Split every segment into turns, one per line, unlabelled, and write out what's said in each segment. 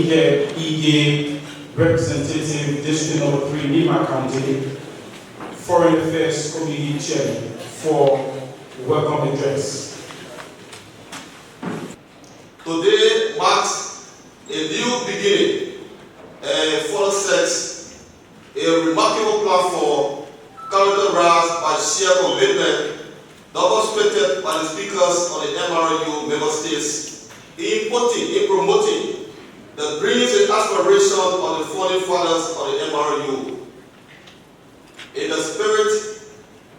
Ike Ige, Representative District Number 3, Nima County, Foreign Affairs Committee Chairman, for welcome address.
Today marks a new beginning and further sets a remarkable platform characterized by sheer commitment demonstrated by the speakers of the MRU member states in promoting the dreams and aspirations of the founding fathers of the MRU. In the spirit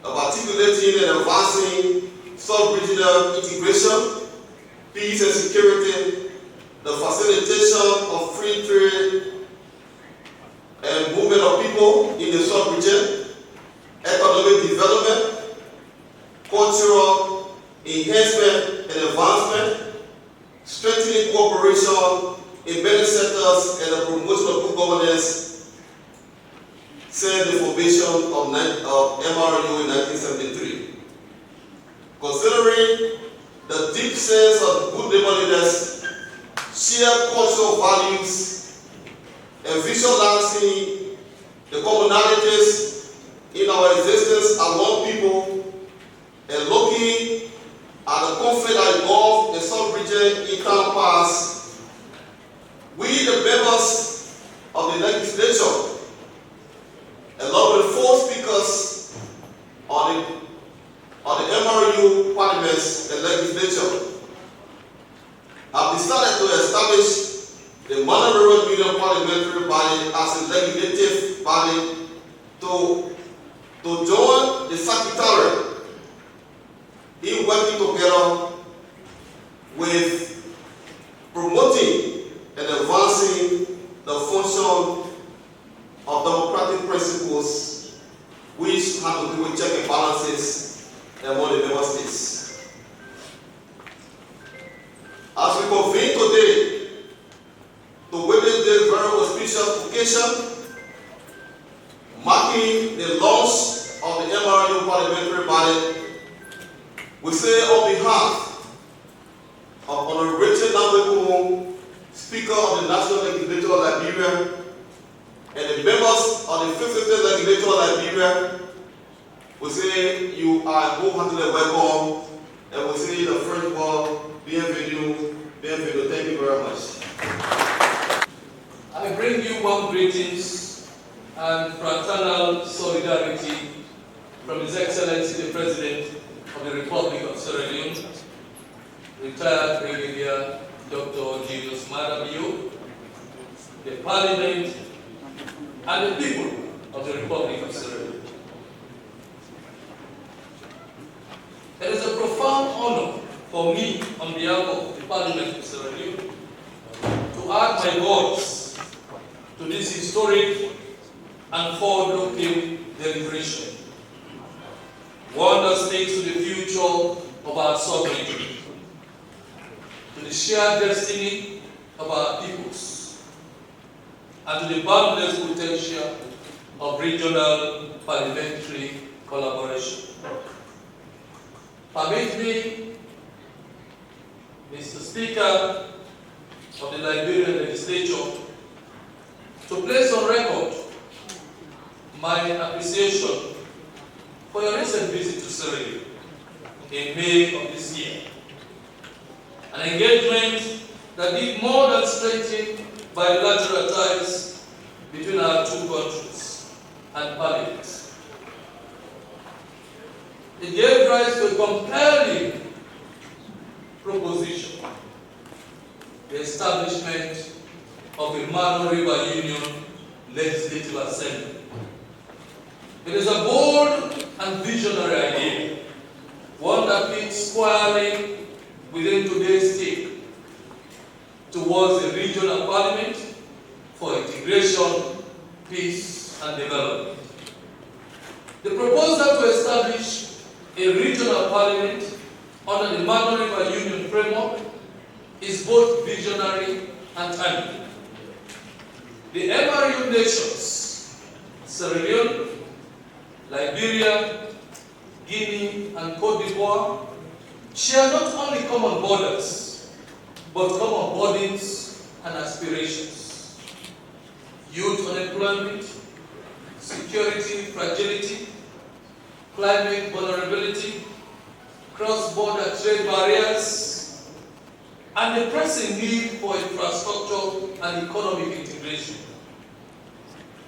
of articulating and advancing sub-regional integration, peace and security, the facilitation of free trade and movement of people in the sub-region, economic development, cultural enhancement and advancement, strengthening cooperation in many sectors, and the promotion of good governance, set the formation of MRU in 1973. Considering the deep sense of good neighborliness, shared cultural values, and visualizing the commonalities in our existence among people, and looking at the conflict that involved the sub-region in time past, we, the members of the legislature, along with 4 speakers on the MRU parliaments and legislature, have decided to establish the Mano River Union Parliamentary body as a legislative body to join the Secretariat in working together with promoting and advancing the function of democratic principles which have to do with check and balances among the member states. As we convene today to witness this very auspicious occasion, marking the launch of the MRU parliamentary body, we say on behalf of Honorable Nagbe Koon, Speaker of the National Legislature of Liberia, and the members of the 50th Legislature of Liberia, we say you are wholeheartedly welcome, and we say the French word, bienvenue, bienvenue. Thank you very much.
I bring you warm greetings and fraternal solidarity from His Excellency the President of the Republic of Sierra Leone, retired Brigadier Dr. Julius Maada, the Parliament, and the people of the Republic of Sierra Leone. It is a profound honor for me, on behalf of the Parliament of Sierra Leone, to add my voice to this historic and forward-looking deliberation, one that speaks to the future of our sovereignty, to the shared destiny of our peoples, and to the boundless potential of regional parliamentary collaboration. Permit me, Mr. Speaker of the Liberian Legislature, to place on record my appreciation for your recent visit to Sierra Leone in May of this year. An engagement that did more than strengthen bilateral ties between our 2 countries and parliaments. It gave rise to a compelling proposition, the establishment of the Mano River Union Legislative Assembly. It is a bold and visionary idea, one that fits squarely within today's take towards a regional parliament for integration, peace, and development. The proposal to establish a regional parliament under the Mano River Union framework is both visionary and timely. The MRU nations, Sierra Leone, Liberia, Guinea, and Côte share not only common borders, but common burdens and aspirations. Youth unemployment, security fragility, climate vulnerability, cross-border trade barriers, and the pressing need for infrastructure and economic integration.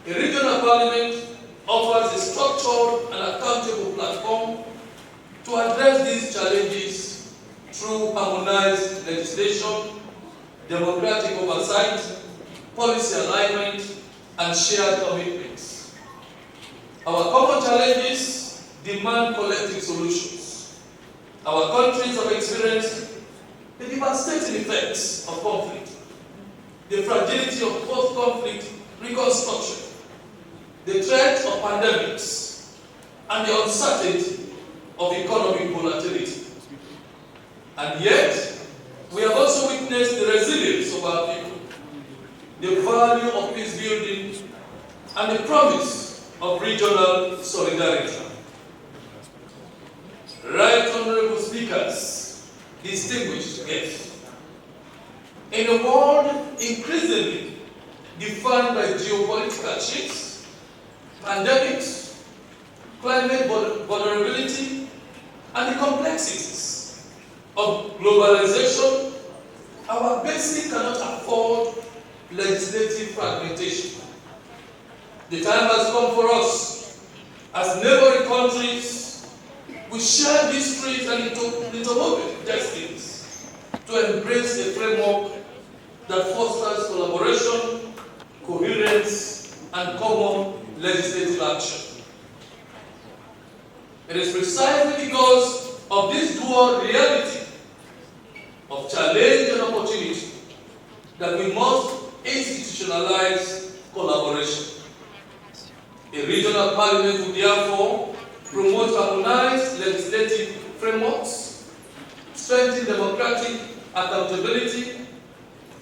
A regional parliament offers a structured and accountable platform to address these challenges through harmonized legislation, democratic oversight, policy alignment, and shared commitments. Our common challenges demand collective solutions. Our countries have experienced the devastating effects of conflict, the fragility of post-conflict reconstruction, the threat of pandemics, and the uncertainty of economic volatility. And yet, we have also witnessed the resilience of our people, the value of peace building, and the promise of regional solidarity. Right Honorable Speakers, distinguished guests, in a world increasingly defined by geopolitical shifts, pandemics, climate vulnerability, and the complexities of globalization, our basin cannot afford legislative fragmentation. The time has come for us, as neighboring countries, we share histories and interwoven destinies, to embrace a framework that fosters collaboration, coherence, and common legislative action. It is precisely because of this dual reality of challenge and opportunity that we must institutionalize collaboration. A regional parliament will therefore promote harmonized legislative frameworks, strengthen democratic accountability,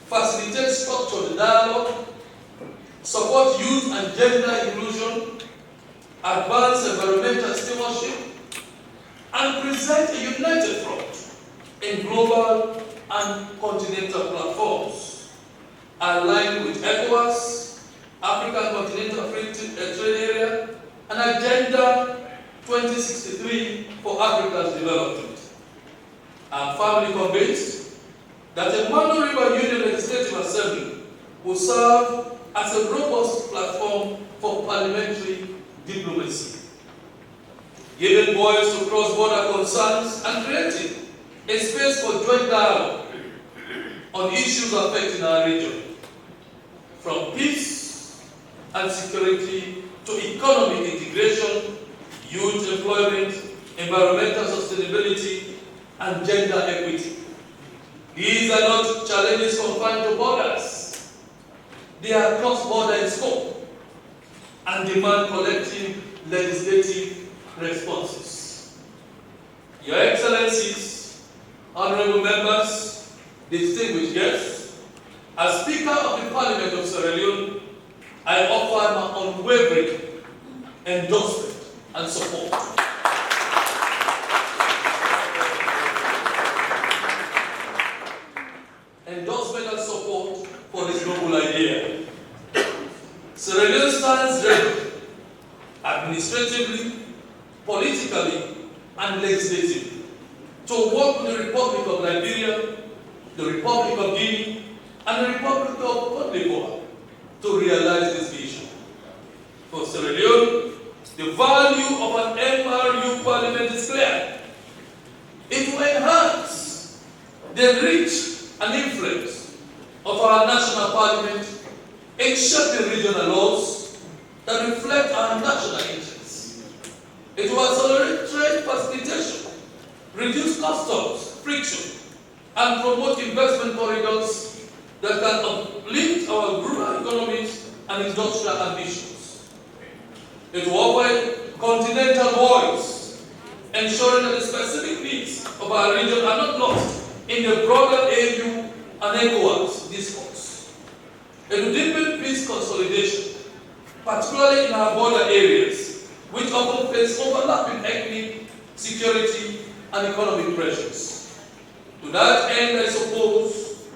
facilitate structured dialogue, support youth and gender inclusion, advance environmental stewardship, and present a united front in global and continental platforms, aligned with ECOWAS, African Continental Free Trade Area, and Agenda 2063 for Africa's development. I am firmly convinced that the Mano River Union Legislative Assembly will serve as a robust platform for parliamentary diplomacy, giving voice to cross-border concerns and creating a space for joint dialogue on issues affecting our region, from peace and security to economic integration, youth employment, environmental sustainability, and gender equity. These are not challenges confined to borders. They are cross-border in scope and demand collective legislative responses. Your Excellencies, honorable members, distinguished guests, as Speaker of the Parliament of Sierra Leone, I offer my unwavering endorsement and support. Endorsement and support for this noble idea. Sierra Leone stands ready, administratively, politically, and legislatively, to work with the Republic of Liberia, the Republic of Guinea, and the Republic of Côte to realize this vision. For Sierra Leone, the value of an MRU parliament is clear. It will enhance the reach and influence of our national parliament in shaping regional laws that reflect our national interests. It will accelerate trade facilitation, reduce customs, friction, and promote investment corridors that can uplift our rural economies and industrial ambitions. It will offer a continental voice, ensuring that the specific needs of our region are not lost in the broader AU and ECOWAS discourse. It will deepen peace consolidation, particularly in our border areas, which often face overlapping ethnic, security, and economic pressures. To that end, I suppose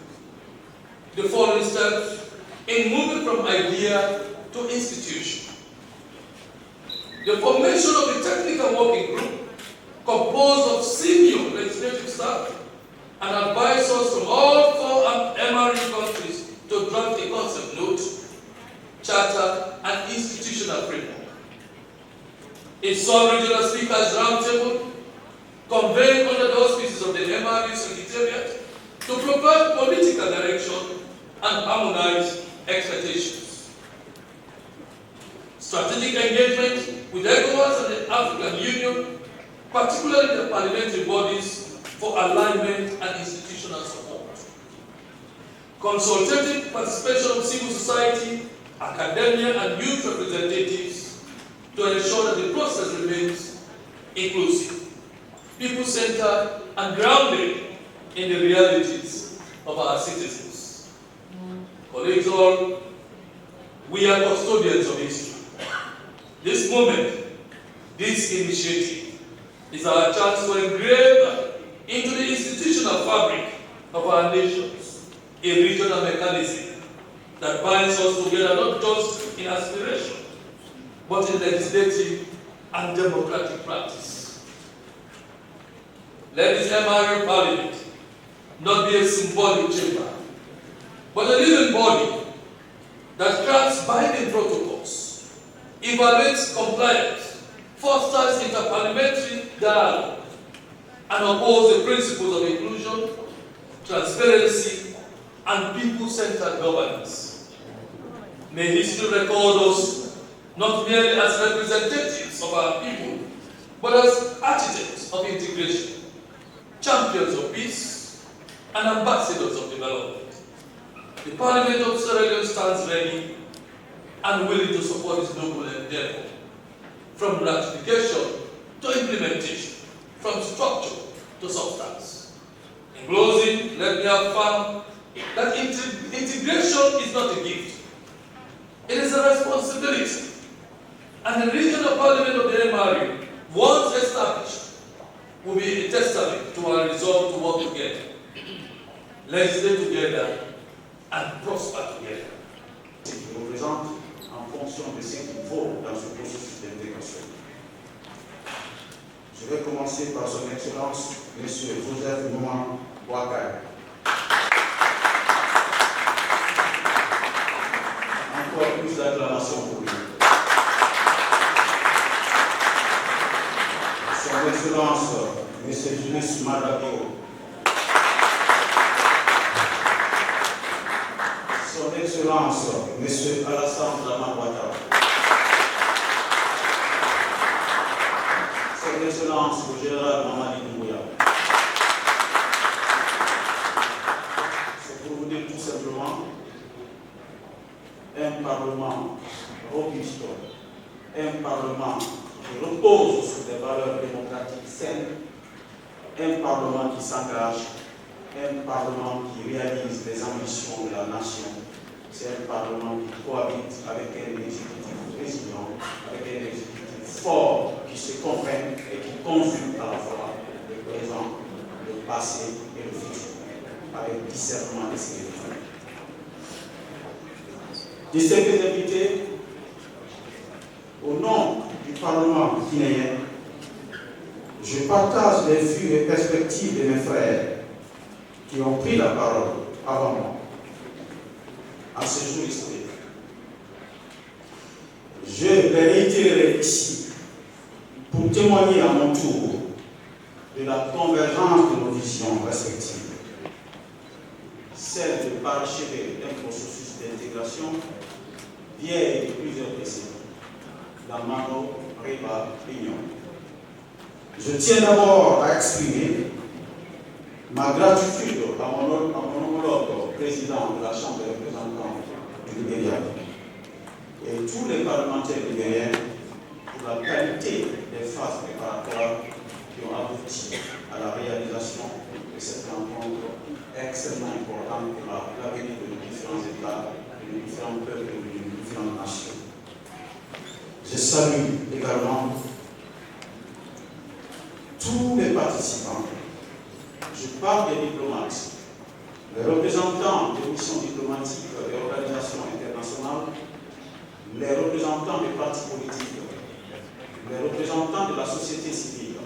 the following steps in moving from idea to institution. The formation of the technical working group composed of senior legislative staff and advisors from all 4 MRU countries to draft a concept note, charter, and institutional framework. A sub-regional speakers roundtable convened under the auspices of the MRU Secretariat to provide political direction and harmonize expectations. Strategic engagement with ECOWAS and the African Union, particularly the parliamentary bodies, for alignment and institutional support. Consultative participation of civil society, academia, and youth representatives to ensure that the process remains inclusive, people-centered, and grounded in the realities of our citizens. Colleagues all, we are custodians of history. This moment, this initiative, is our chance to engrave into the institutional fabric of our nations a regional mechanism that binds us together not just in aspiration, but in legislative and democratic practice. Let this MRU Parliament not be a symbolic chamber, but a living body that crafts binding protocols, evaluates compliance, fosters interparliamentary dialogue, and upholds the principles of inclusion, transparency, and people-centered governance. May history record us not merely as representatives of our people, but as architects of integration, champions of peace, and ambassadors of development. The Parliament of Sierra Leone stands ready and willing to support this noble endeavor, from ratification to implementation, from structure to substance. In closing, let me affirm that integration is not a gift. It is a responsibility. And the regional parliament of the MRU, once established, will be a testament to our resolve to work together, legislate together, and prosper together.
Qui représente en fonction de ce qu'il faut dans ce processus d'intégration. Je vais commencer par son Excellence, M. Joseph Mouman Ouakay. Encore plus d'acclamations pour lui. Son Excellence, M. Julius Madabio. Son Excellence, M. Alassane Dramane Ouattara. Son Excellence, le Général Mamadi Doumbouya. C'est pour vous dire tout simplement, un Parlement robuste, un Parlement qui repose sur des valeurs démocratiques saines, un Parlement qui s'engage, un Parlement qui réalise les ambitions de la nation. C'est un Parlement qui cohabite avec un exécutif résilient, avec un exécutif fort, qui se comprenne et qui conjugue à la fois le présent, le passé et le futur, avec discernement et sérénité. Distingués invités, au nom du Parlement guinéen, je partage les vues et perspectives de mes frères qui ont pris la parole avant moi à ce jour historique. Je les réitérerai ici pour témoigner à mon tour de la convergence de nos visions respectives, celle de parachever un processus d'intégration vieille de plusieurs décennies, la Mano River Union. Je tiens d'abord à exprimer ma gratitude à mon homologue président de la Chambre des représentants du Libéria et tous les parlementaires libériens pour la qualité des phases préparatoires qui ont abouti à la réalisation de cette rencontre extrêmement importante pour l'avenir de nos différents États, de nos différents peuples et de nos différentes nations. Je salue également tous les participants. Je parle des diplomates, les représentants des missions diplomatiques et organisations internationales, les représentants des partis politiques, les représentants de la société civile,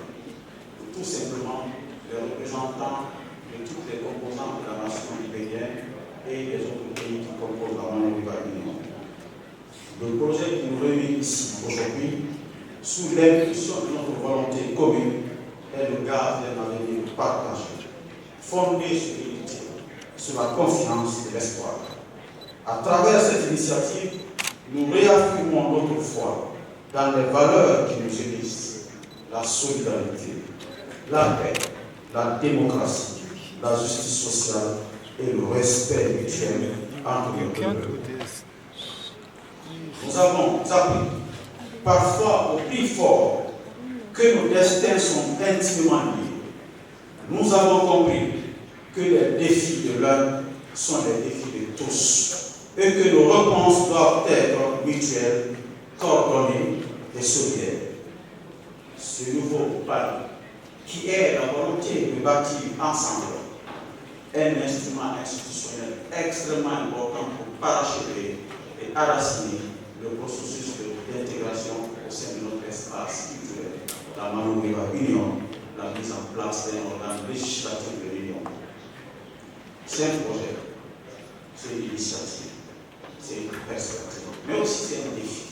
tout simplement les représentants de toutes les composantes de la nation libérienne et des autres pays qui composent la Mano River Union. Le projet qui nous réunit ici aujourd'hui, sous l'impulsion de notre volonté commune, est le gage d'un avenir partagé, fondé sur l'unité, sur la confiance et l'espoir. À travers cette initiative, nous réaffirmons notre foi dans les valeurs qui nous unissent, la solidarité, la paix, la démocratie, la justice sociale et le respect mutuel entre les peuples. Nous avons appris, parfois au prix fort, que nos destins sont intimement liés. Nous avons compris que les défis de l'un sont les défis de tous et que nos réponses doivent être mutuelles, coordonnées et solidaires. Ce nouveau pari, qui est la volonté de bâtir ensemble un instrument institutionnel extrêmement important pour parachever et enraciner le processus d'intégration au sein de notre espace culturel, la Mano River Union, la mise en place d'un organe législatif de l'Union. C'est un projet, c'est une initiative, c'est une perspective, mais aussi c'est un défi.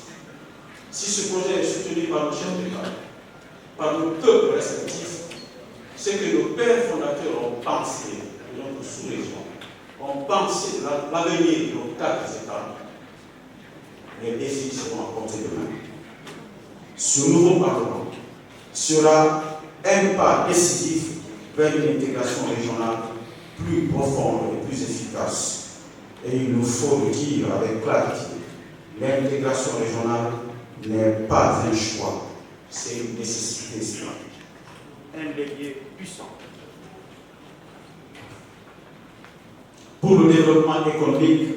Si ce projet est soutenu par nos chefs d'État, par nos peuples respectifs, c'est que nos pères fondateurs ont pensé de notre sous-région, ont pensé de l'avenir de nos 4 États. Les défis seront à portée de main. Ce nouveau Parlement sera un pas décisif vers une intégration régionale plus profonde et plus efficace. Et il nous faut le dire avec clarté, l'intégration régionale n'est pas un choix, c'est une nécessité historique. Un levier puissant pour le développement économique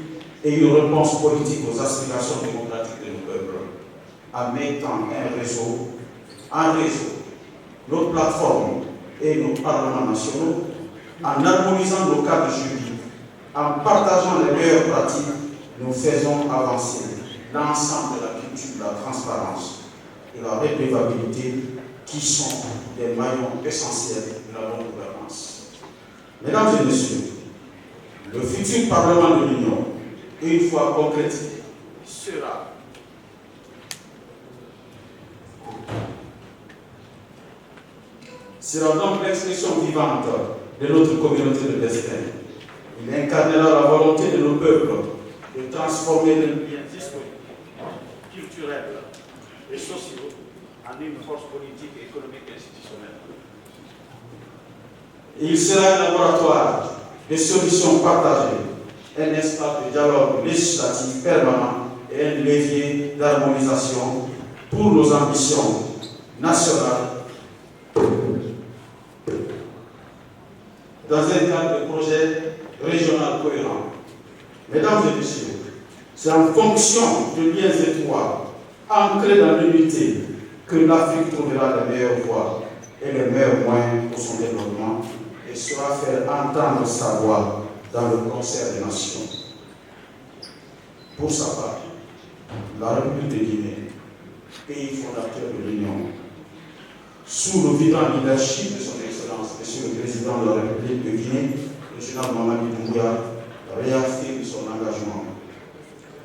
et une réponse politique aux aspirations démocratiques de nos peuples, en mettant en réseau nos plateformes et nos parlements nationaux, en harmonisant nos cadres juridiques, en partageant les meilleures pratiques, nous faisons avancer l'ensemble de la culture de la transparence et la redevabilité qui sont des maillons essentiels de la bonne gouvernance. Mesdames et messieurs, le futur Parlement de l'Union, une fois concrétisé, sera donc l'expression vivante de notre communauté de destin. Il incarnera la volonté de nos peuples de transformer les biens historiques, culturels et sociaux en une force politique, économique et institutionnelle. Il sera un laboratoire de solutions partagées, un espace de dialogue législatif permanent et un levier d'harmonisation pour nos ambitions nationales dans un cadre de projet régional cohérent. Mesdames et messieurs, c'est en fonction de liens étroits, ancrés dans l'unité, que l'Afrique trouvera les meilleures voies et les meilleurs moyens pour son développement et saura faire entendre sa voix dans le concert des nations. Pour sa part, la République de Guinée, pays fondateur de l'Union, sous le vivant leadership de son Excellence, Monsieur le Président de la République de Guinée, le général Mamadi Doumbouya, réaffirme son engagement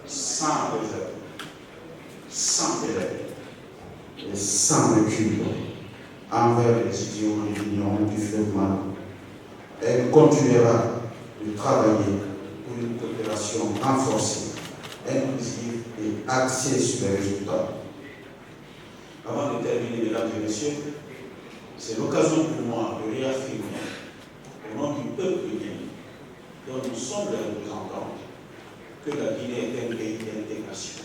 sans réserve, sans délai et sans recul envers les idéaux de l'Union du fleuve Mano. Elle continuera de travailler pour une coopération renforcée, inclusive et axée sur les résultats. Avant de terminer, mesdames et messieurs, c'est l'occasion pour moi de réaffirmer au nom du peuple guinéen, dont nous sommes les représentants, que la Guinée est un pays d'intégration.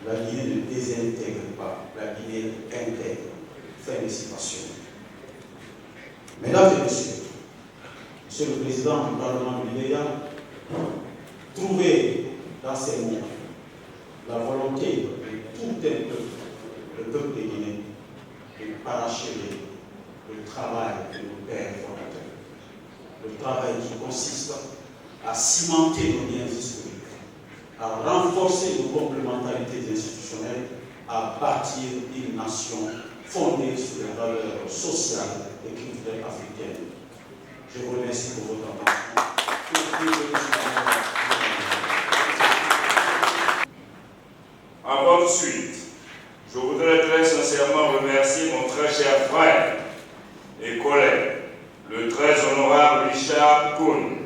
La Guinée ne désintègre pas, la Guinée intègre. Fin de citation. Mesdames et messieurs, Monsieur le Président du Parlement du Liberia, trouvez dans ces mots la volonté de tout un peuple, le peuple de Guinée, de parachever le travail de nos pères fondateurs. Le travail qui consiste à cimenter nos liens historiques, à renforcer nos complémentarités institutionnelles, à bâtir une nation fondée sur les valeurs sociales et culturelles africaines. Je vous remercie pour votre attention.
À votre suite, je voudrais très sincèrement remercier mon très cher frère et collègue, le très honorable Richard Koon,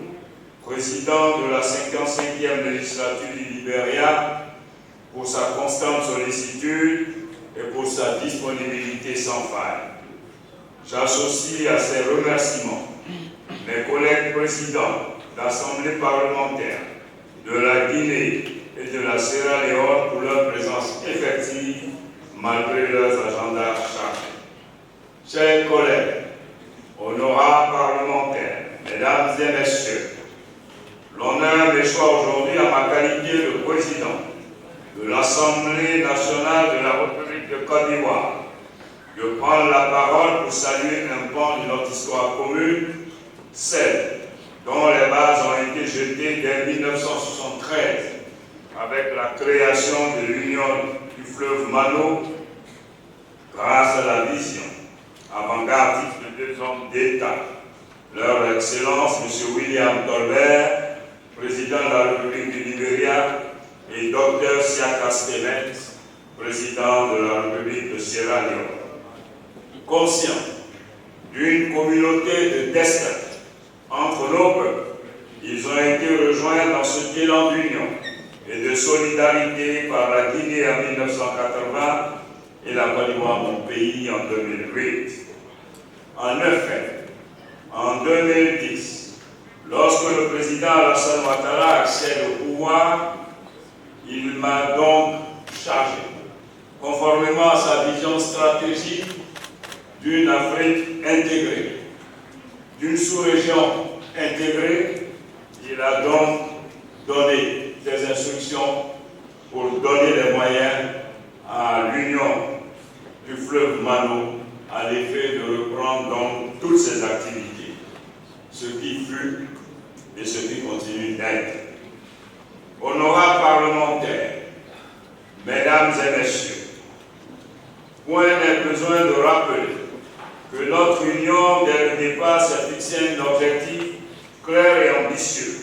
président de la 55e législature du Liberia, pour sa constante sollicitude et pour sa disponibilité sans faille. J'associe à ces remerciements mes collègues présidents d'assemblées parlementaires de la Guinée et de la Sierra Leone pour leur présence effective malgré leurs agendas chargés. Chers collègues, honorables parlementaires, mesdames et messieurs, l'honneur m'échoit aujourd'hui à ma qualité de président de l'Assemblée nationale de la République de Côte d'Ivoire de prendre la parole pour saluer un pan de notre histoire commune, celle dont les bases ont été jetées dès 1973 avec la création de l'Union du fleuve Mano grâce à la vision avant-gardiste de deux hommes d'État, leur Excellence M. William Tolbert, président de la République du Liberia, et Dr. Siaka Stevens, président de la République de Sierra Leone. Conscient d'une communauté de destin entre nos peuples, ils ont été rejoints dans cet élan d'union et de solidarité par la Guinée en 1980 et la Côte d'Ivoire, mon pays, en 2008. En effet, en 2010, lorsque le président Alassane Ouattara accède au pouvoir, il m'a donc chargé, conformément à sa vision stratégique d'une Afrique intégrée, d'une sous-région intégrée, il a donc donné des instructions pour donner les moyens à l'Union du fleuve Mano à l'effet de reprendre donc toutes ses activités, ce qui fut et ce qui continue d'être. Honorables parlementaires, mesdames et messieurs, point n'est besoin de rappeler que notre union, dès le départ, s'est fixé un objectif clair et ambitieux.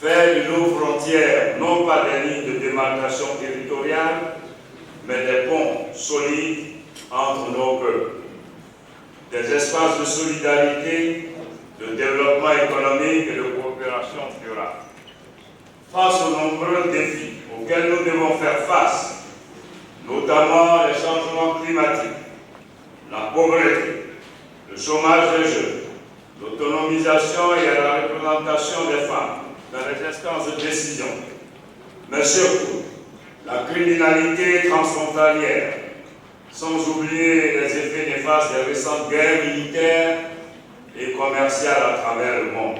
Faire de nos frontières non pas des lignes de démarcation territoriale, mais des ponts solides entre nos peuples. Des espaces de solidarité, de développement économique et de coopération durable. Face aux nombreux défis auxquels nous devons faire face, notamment les changements climatiques, la pauvreté, le chômage des jeunes, l'autonomisation et la représentation des femmes dans les instances de décision, mais surtout la criminalité transfrontalière, sans oublier les effets néfastes des récentes guerres militaires et commerciales à travers le monde.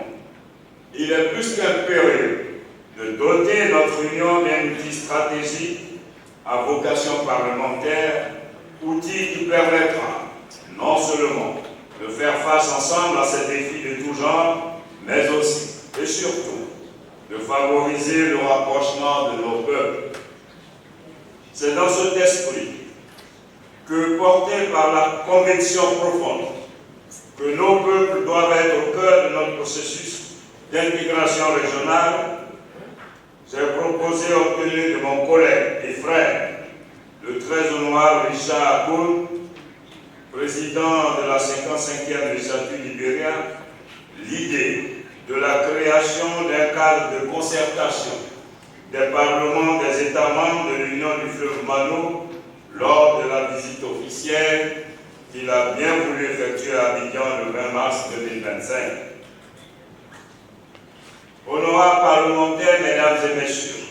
Il est plus qu'impérieux de doter notre Union d'un outil stratégique à vocation parlementaire, outil qui permettra non seulement de faire face ensemble à ces défis de tout genre, mais aussi et surtout de favoriser le rapprochement de nos peuples. C'est dans cet esprit que, portés par la conviction profonde que nos peuples doivent être au cœur de notre processus d'intégration régionale, j'ai proposé et obtenu de mon collègue et frère, le très honorable Richard Koon, président de la 55e législature du Liberia, l'idée de la création d'un cadre de concertation des parlements des États membres de l'Union du fleuve Mano lors de la visite officielle qu'il a bien voulu effectuer à Abidjan le 20 mars 2025. Honorables parlementaires, mesdames et messieurs,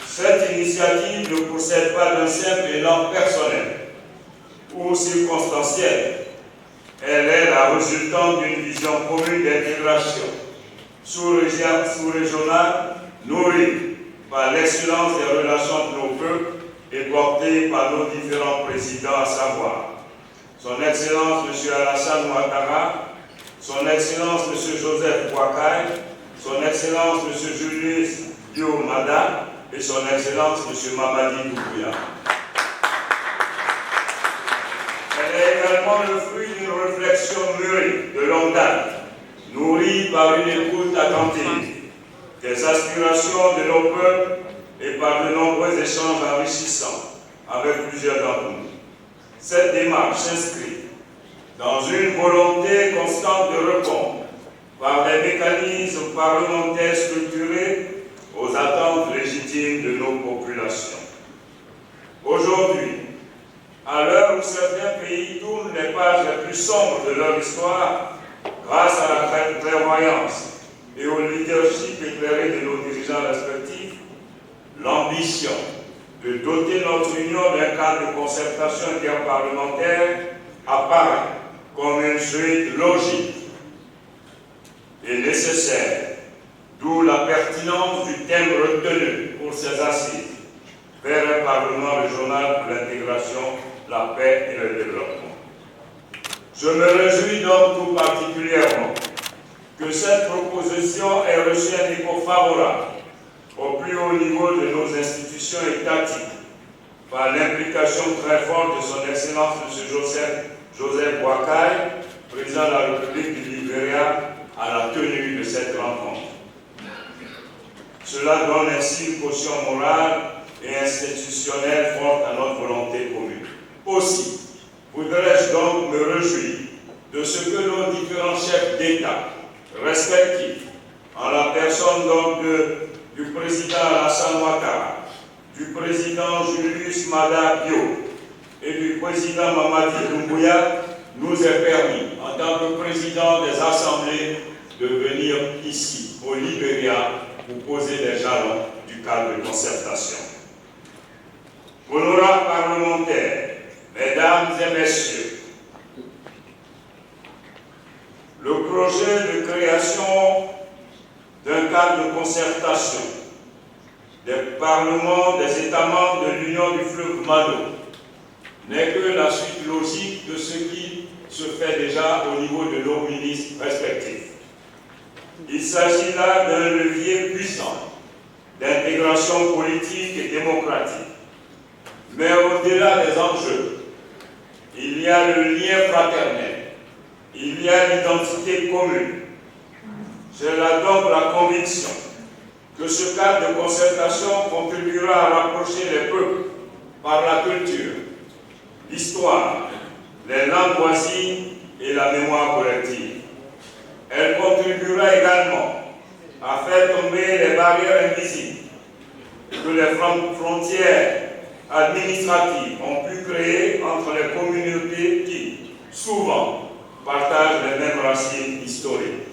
cette initiative ne procède pas d'un simple élan personnel ou circonstanciel. Elle est la résultante d'une vision commune d'intégration sous-régionale nourrie par l'excellence des relations de nos peuples et portée par nos différents présidents, à savoir Son Excellence M. Alassane Ouattara, Son Excellence M. Joseph Boakai, Son Excellence M. Julius Diomada et Son Excellence M. Mamadi Doumbouya. Elle est également le fruit d'une réflexion mûrie de longue date, nourrie par une écoute attentive, des aspirations de nos peuples et par de nombreux échanges enrichissants avec plusieurs d'entre nous. Cette démarche s'inscrit dans une volonté constante de répondre par des mécanismes parlementaires structurés aux attentes légitimes de nos populations. Aujourd'hui, à l'heure où certains pays tournent les pages les plus sombres de leur histoire, grâce à la clairvoyance et au leadership éclairé de nos dirigeants respectifs, l'ambition de doter notre Union d'un cadre de concertation interparlementaire apparaît comme une suite logique et nécessaire, d'où la pertinence du thème retenu pour ces assises vers un Parlement régional pour l'intégration, la paix et le développement. Je me réjouis donc tout particulièrement que cette proposition ait reçu un écho favorable au plus haut niveau de nos institutions étatiques par l'implication très forte de Son Excellence M. Joseph Boakai, président de la République du Liberia, à la tenue de cette rencontre. Cela donne ainsi une caution morale et institutionnelle forte à notre volonté commune. Aussi, voudrais-je donc me réjouir de ce que nos différents chefs d'État respectifs, en la personne donc du président Alassane Ouattara, du président Julius Maada Bio et du président Mamadi Doumbouya, nous aient permis, en tant que président des assemblées, de venir ici, au Liberia, pour poser les jalons du cadre de concertation. Honorables parlementaires, mesdames et messieurs, le projet de création d'un cadre de concertation des parlements des États membres de l'Union du fleuve Mano n'est que la suite logique de ce qui se fait déjà au niveau de nos ministres respectifs. Il s'agit là d'un levier puissant d'intégration politique et démocratique. Mais au-delà des enjeux, il y a le lien fraternel, il y a l'identité commune. J'ai là donc la conviction que ce cadre de concertation contribuera à rapprocher les peuples par la culture, l'histoire, les langues voisines et la mémoire collective. Elle contribuera également à faire tomber les barrières invisibles que les frontières administratives ont pu créer entre les communautés qui, souvent, partagent les mêmes racines historiques.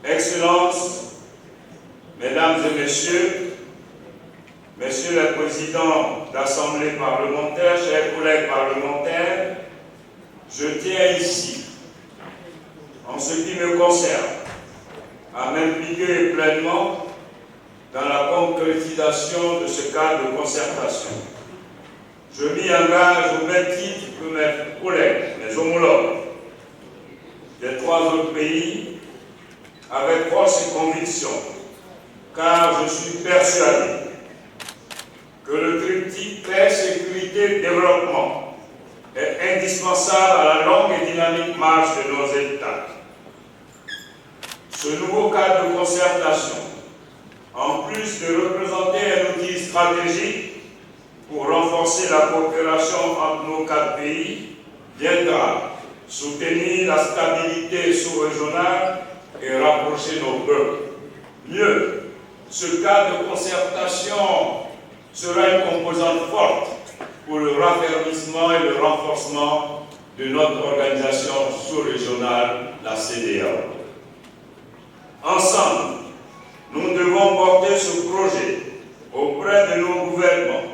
Excellences, Mesdames et Messieurs, Messieurs les présidents d'Assemblée parlementaire, chers collègues parlementaires, je tiens ici, en ce qui me concerne, à m'impliquer pleinement dans la concrétisation de ce cadre de concertation. Je m'y engage au même titre que mes collègues, mes homologues des 3 autres pays, avec force et conviction, car je suis persuadé que le triptyque paix, sécurité, développement est indispensable à la longue et dynamique marche de nos États. Ce nouveau cadre de concertation, en plus de représenter un outil stratégique pour renforcer la coopération entre nos 4 pays, viendra soutenir la stabilité sous-régionale et rapprocher nos peuples. Mieux, ce cadre de concertation sera une composante forte pour le raffermissement et le renforcement de notre organisation sous-régionale, la CEDEAO. Ensemble, nous devons porter ce projet auprès de nos gouvernements,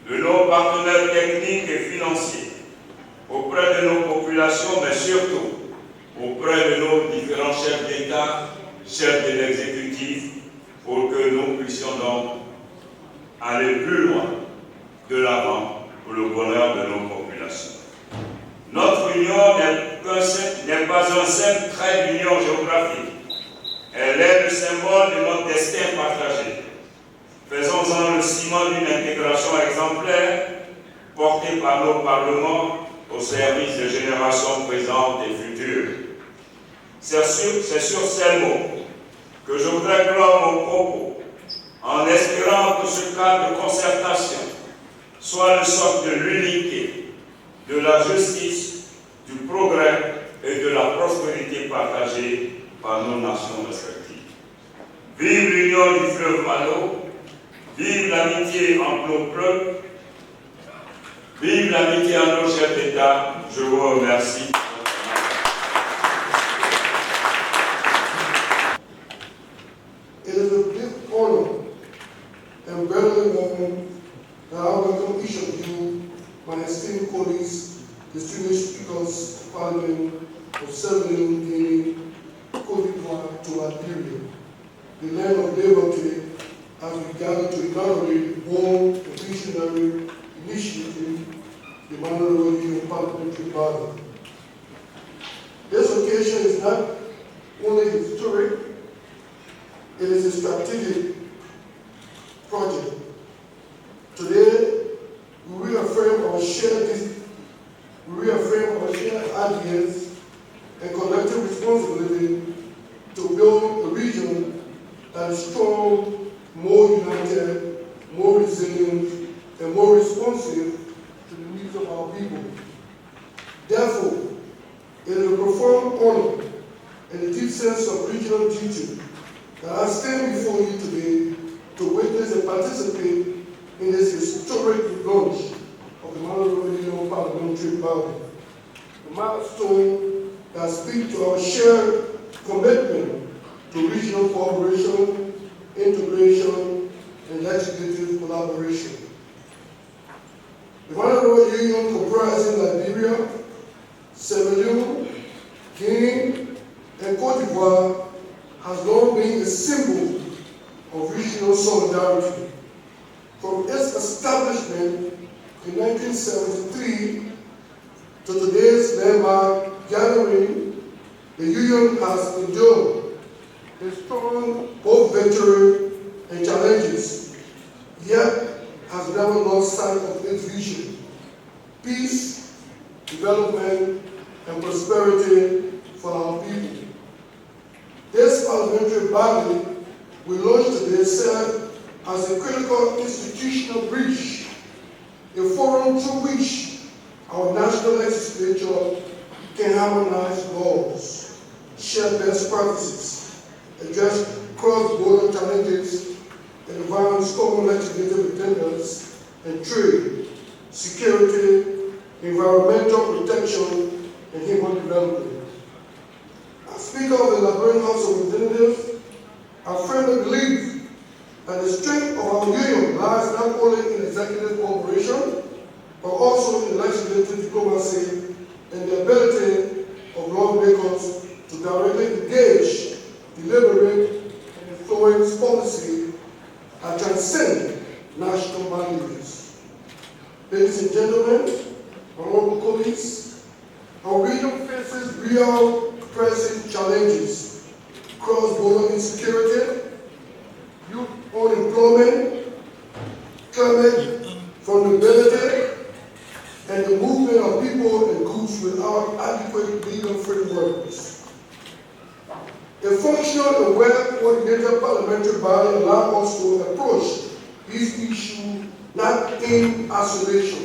de nos partenaires techniques et financiers, auprès de nos populations, mais surtout auprès de nos différents chefs d'État, chefs de l'exécutif, pour que nous puissions donc aller plus loin de l'avant pour le bonheur de nos populations. Notre union n'est pas un simple trait d'union géographique, Elle est le symbole de notre destin partagé. Faisons-en le ciment d'une intégration exemplaire portée par nos parlements au service des générations présentes et futures. C'est sur ces mots que je voudrais clore mon propos, en espérant que ce cadre de concertation soit le socle de l'unité, de la justice, du progrès et de la prospérité partagée par nos nations respectives. Vive l'union du fleuve Mano, vive l'amitié entre nos peuples, vive l'amitié entre nos chefs d'État. Je vous remercie.
It is a big honor and very moment that I welcome each of you, my esteemed colleagues, distinguished speakers of Parliament of Sierra Leone, Guinea, Côte d'Ivoire to Liberia, the land of liberty, as we gather to inaugurate the bold and visionary initiative, the Mano River Union Parliament. This occasion is not only historic, it is a strategic project. Today, we reaffirm our shared ideas and collective responsibility to build a region that is strong, more united, more resilient, and more responsive to the needs of our people. Therefore, it is a profound honor and a deep sense of regional duty that I stand before you today to witness and participate in this historic launch of the Mano River Union Parliamentary Parliament, a milestone that speaks to our shared commitment to regional cooperation, integration, and legislative collaboration. The Mano River Union, comprising Liberia, Sierra Leone, Guinea, and Côte d'Ivoire, has long been a symbol of regional solidarity. From its establishment in 1973 to today's landmark gathering, the Union has endured a strong both victory and challenges, yet has never lost sight of its vision: peace, development, and prosperity for our people. This parliamentary body we launched today serves as a critical institutional bridge, a forum through which our National Legislature can harmonize laws, share best practices, address cross-border challenges, and advance common legislative agendas and trade, security, environmental protection, and human development. As Speaker of the Liberian House of Representatives, I firmly believe that the strength of our union lies not only in executive cooperation, but also in legislative diplomacy and the ability of lawmakers to directly engage, deliberate, and influence policy that transcend national boundaries. Ladies and gentlemen, honorable colleagues, our region faces real pressing challenges: cross-border insecurity, youth unemployment, climate vulnerability, and the movement of people and goods without adequate legal frameworks. A functional and well-coordinated parliamentary body allows us to approach these issues not in isolation,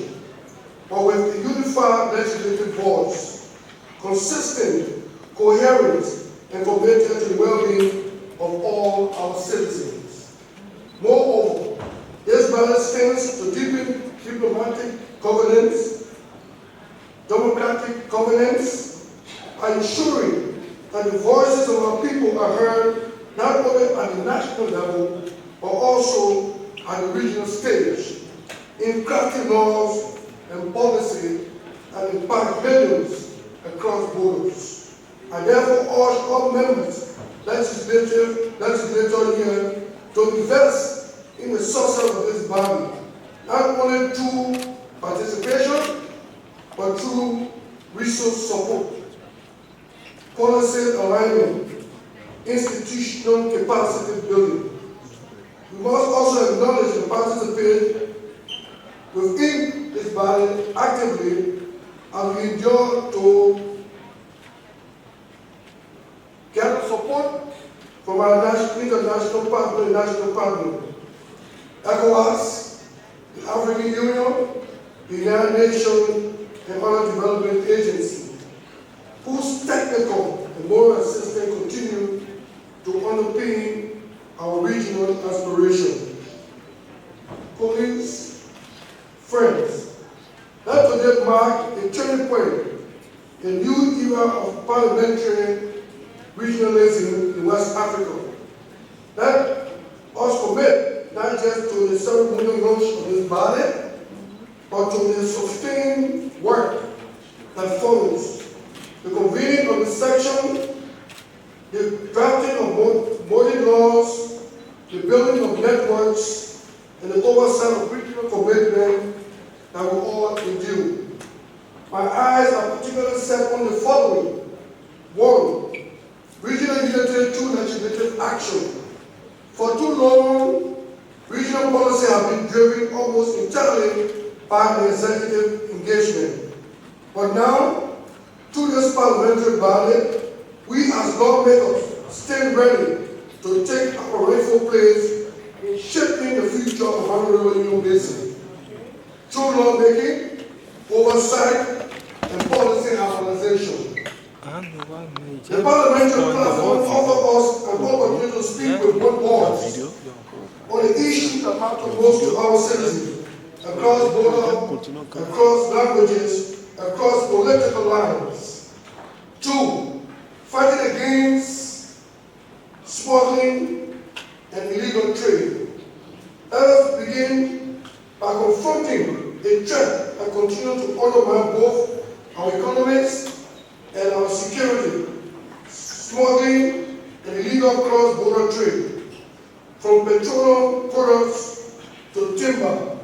but with a unified legislative voice, consistent, coherent, and committed to the well-being of all our citizens. Moreover, this body stands to deepen democratic governance, by ensuring that the voices of our people are heard not only at the national level, but also at the regional stage, in crafting laws and policy that impact millions across borders. I therefore urge all members, legislators here, to invest in the success of this body, not only through participation, but through resource support, policy alignment, institutional capacity building. We must also acknowledge and participate within this body actively as we endure to gather support from our international partner and national partner, ECOWAS, the African Union, the United Nations, and other development agencies, whose technical and moral assistance continue to underpin our regional aspirations. Colleagues, friends, let today mark a turning point, a new era of parliamentary regionalism in West Africa. Let us commit not just to the ceremonial launch of this body, but to the sustained work that follows. The convening of the section, the drafting of modern laws, the building of networks, and the oversight of regional commitment that we all endure. My eyes are particularly set on the following. 1. Regional unity through legislative action. For too long, regional policy has been driven almost entirely by the executive engagement. But now, through this parliamentary body, we as lawmakers stand ready to take our rightful place in shaping the future of Mano River Union Basin. Through lawmaking, oversight, and policy harmonization. The parliamentary platform offers us an opportunity to speak with one voice on the issues that matter most to our citizens, across borders, across languages, across political lines. 2. Fighting against smuggling and illegal trade. Let us begin by confronting a threat that continues to undermine both our economies and our security, smuggling and illegal cross-border trade. From petroleum products to timber,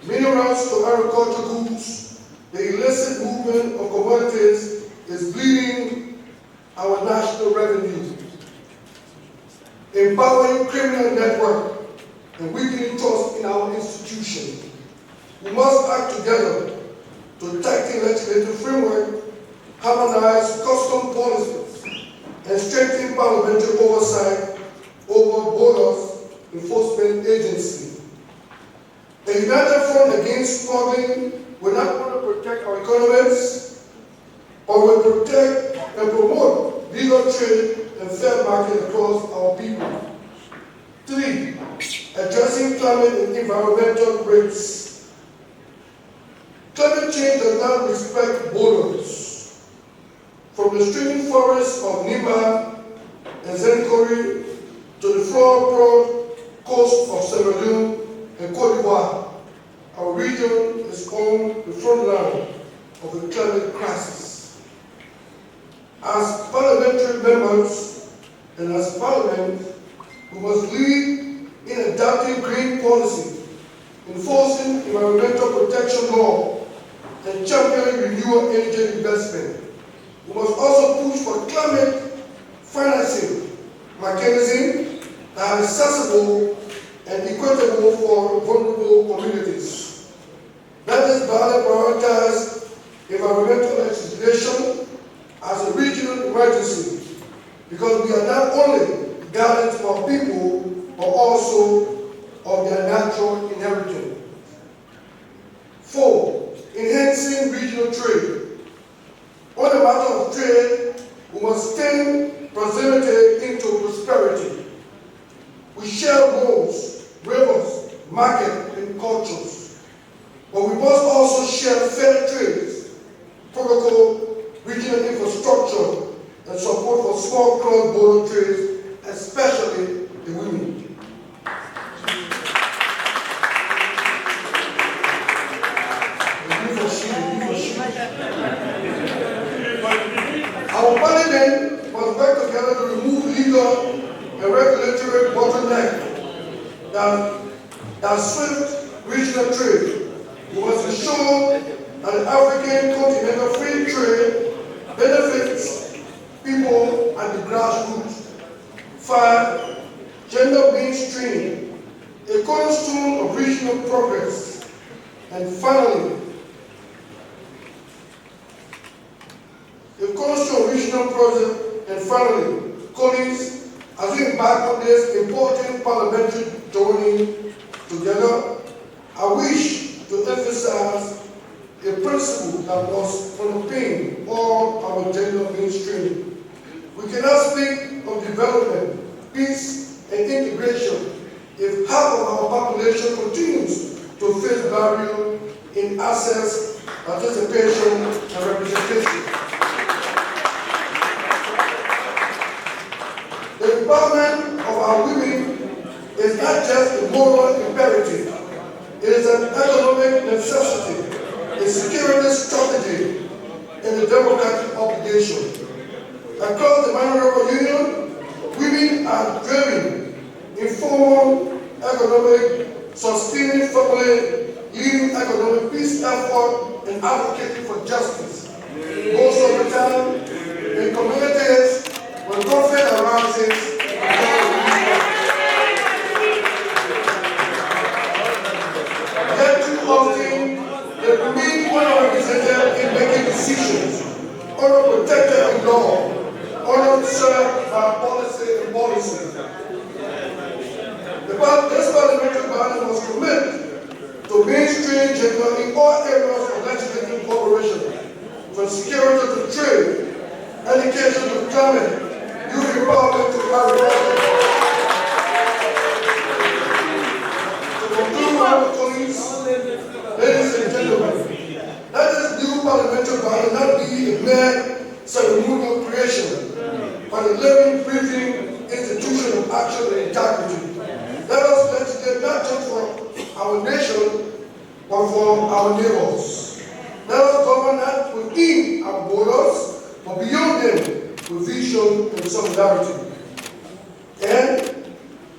minerals to agricultural goods, the illicit movement of commodities is bleeding our national revenue, empowering criminal network and weakening trust in our institutions. We must act together to tighten legislative framework, harmonize custom policies, and strengthen parliamentary oversight over borders enforcement agencies. A united front against smuggling will not only protect our economies, but will protect and promote legal trade and fair market across our people. 3. Addressing climate and environmental risks. Climate change does not respect borders. From the streaming forests of Nagbe and Kory to the flood-prone coast of Sierra Leone and Côte d'Ivoire, our region is on the front line of the climate crisis. As parliamentary members and as Parliament, we must lead in adopting green policy, enforcing environmental protection law, and championing renewable energy investment. We must also push for climate financing mechanisms that are accessible and equitable for vulnerable communities. Let this body prioritize environmental legislation as a regional emergency, because we are not only guardians of our people, but also of their natural inheritance. 4. Enhancing regional trade. On the matter of trade, we must turn proximity into prosperity. We share roads, rivers, market, and cultures. But we must also share fair trades, protocol, regional infrastructure, and support for small cross-border trades, especially the women. Our parliament must work together to remove legal and regulatory bottlenecks that swift regional trade. We must ensure that the African continental free trade benefits people at the grassroots. 5. Gender mainstream, a cornerstone of regional progress. And finally, colleagues, as we embark on this important parliamentary journey together, I wish to emphasize a principle that must underpin all our gender mainstreaming. We cannot speak of development, peace, and integration if half of our population continues to face barriers in access, participation, and representation. The empowerment of our women is not just a moral imperative, it is an economic necessity, a security strategy, and a democratic obligation. Across the Mano River Union, women are driving informal, economic, sustaining family, leading economic peace effort, and advocating for justice. Most of the time, in communities, when conflict arises, yet too often, they remain unrepresented in making decisions, unprotected in law, unobserved by policy and policy. This parliamentary body must commit to mainstream gender in all areas of legislative cooperation, from security to trade, education to climate, youth empowerment to agriculture. To conclude, our colleagues, ladies and gentlemen, let this new parliamentary body not be a mere ceremonial creation, but a living, breathing institution of action and integrity. Let us legislate not just for our nation, but for our neighbors. Let us govern not within our borders, but beyond them with vision and solidarity. And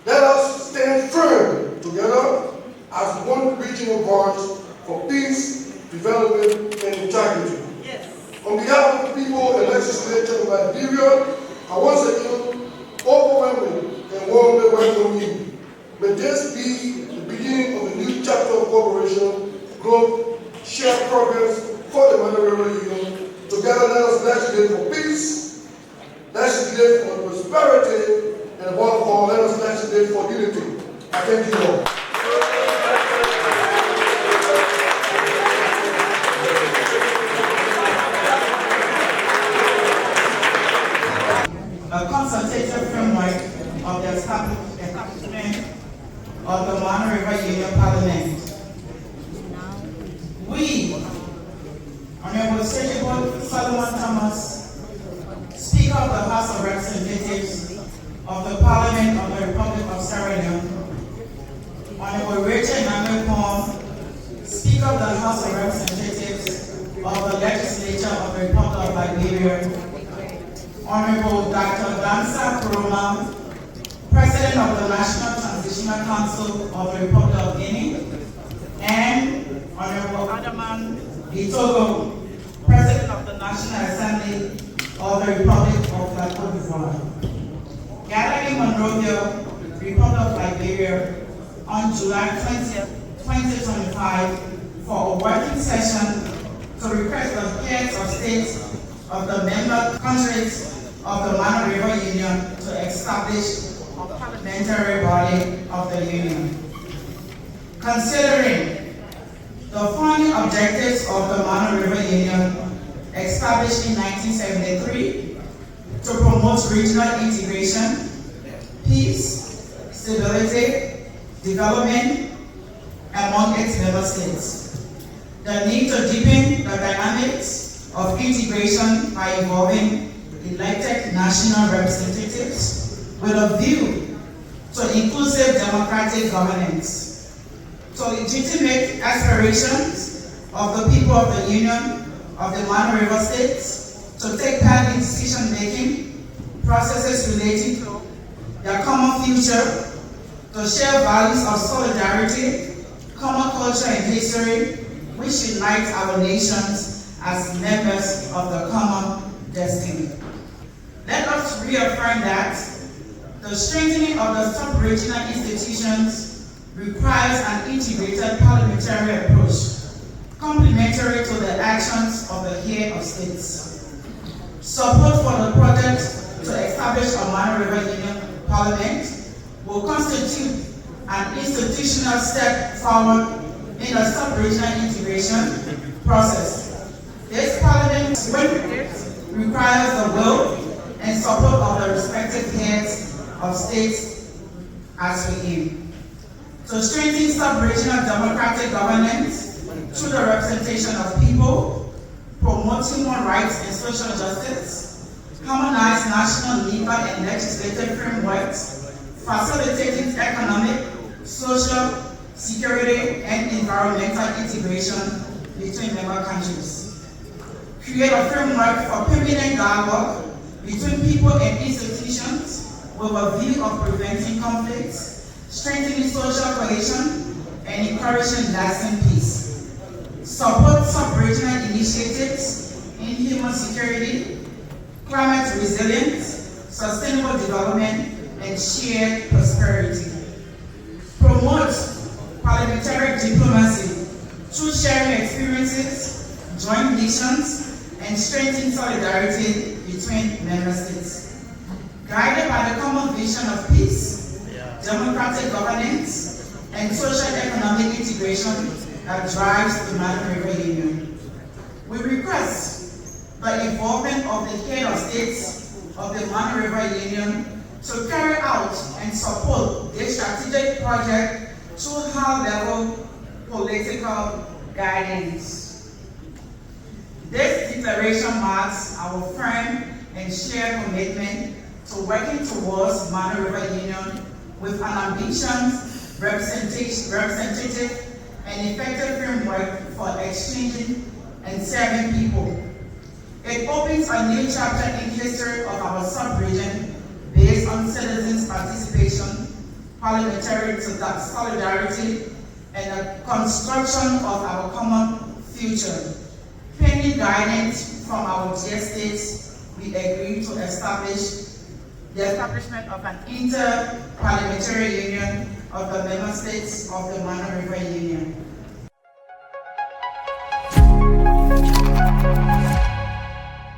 let us stand firm together as one regional voice for peace, development, and integrity. Yes. On behalf of the people and legislature of Liberia, I once again overwhelmingly and warmly welcome you. May this be the beginning of a new chapter of cooperation, growth, shared progress for the Mano River Union. Together, let us legislate for peace, legislate for prosperity, and above all, let us legislate for unity. I thank you all.
A consultative framework of the establishment of the Mano River Union Parliament. We, Honorable Segepoh Solomon Thomas, Speaker of the House of Representatives of the Parliament of the Republic of Sierra Leone, Honorable Nagbe, Speaker of the House of Representatives of the Legislature of the Republic of Liberia, Honorable Dr. Dansa Kuroma, President of the National Transitional Council of the Republic of Guinea, and Honorable Adaman Itogo, President of the National Assembly of the Republic of Côte d'Ivoire. Gathered in Monrovia, Republic of Liberia, on July 20th, 2025, for a working session to request the heads of state of the member countries of the Mano River Union to establish a parliamentary body of the Union. Considering the founding objectives of the Mano River Union, established in 1973 to promote regional integration, peace, stability, development among its member states. The need to deepen the dynamics of integration by involving elected national representatives with a view to inclusive democratic governance, to legitimate aspirations of the people of the Union of the Mano River States to take part in decision-making processes relating to their common future, to share values of solidarity, common culture and history, which unite our nations as members of the common destiny. Let us reaffirm that The strengthening of the sub-regional institutions requires an integrated parliamentary approach, complementary to the actions of the head of states. Support for the project to establish a Mano River Union Parliament will constitute an institutional step forward in the sub-regional integration process. This parliament requires the will and support of the respective heads of states as we aim to strengthen sub-regional democratic governance through the representation of people, promote human rights and social justice, harmonize national legal and legislative frameworks, facilitating economic, social, security, and environmental integration between member countries. Create a framework for permanent dialogue between people and institutions with a view of preventing conflicts, strengthening social cohesion, and encouraging lasting peace. Support sub-regional initiatives in human security, climate resilience, sustainable development, and shared prosperity. Promote parliamentary diplomacy through sharing experiences, joint missions, and strengthening solidarity between member states. Guided by the common vision of peace, democratic governance, and social economic integration that drives the Mano River Union. We request the involvement of the head of states of the Mano River Union to carry out and support this strategic project through high-level political guidance. This declaration marks our firm and shared commitment to working towards Mano River Union with an ambitious, representative, and effective framework for exchanging and serving people. It opens a new chapter in history of our sub-region based on citizens' participation, parliamentary solidarity, and the construction of our common future. Pending guidance from our dear states, we agree to establish the establishment of an inter-parliamentary union of the member states of the Mano River Union.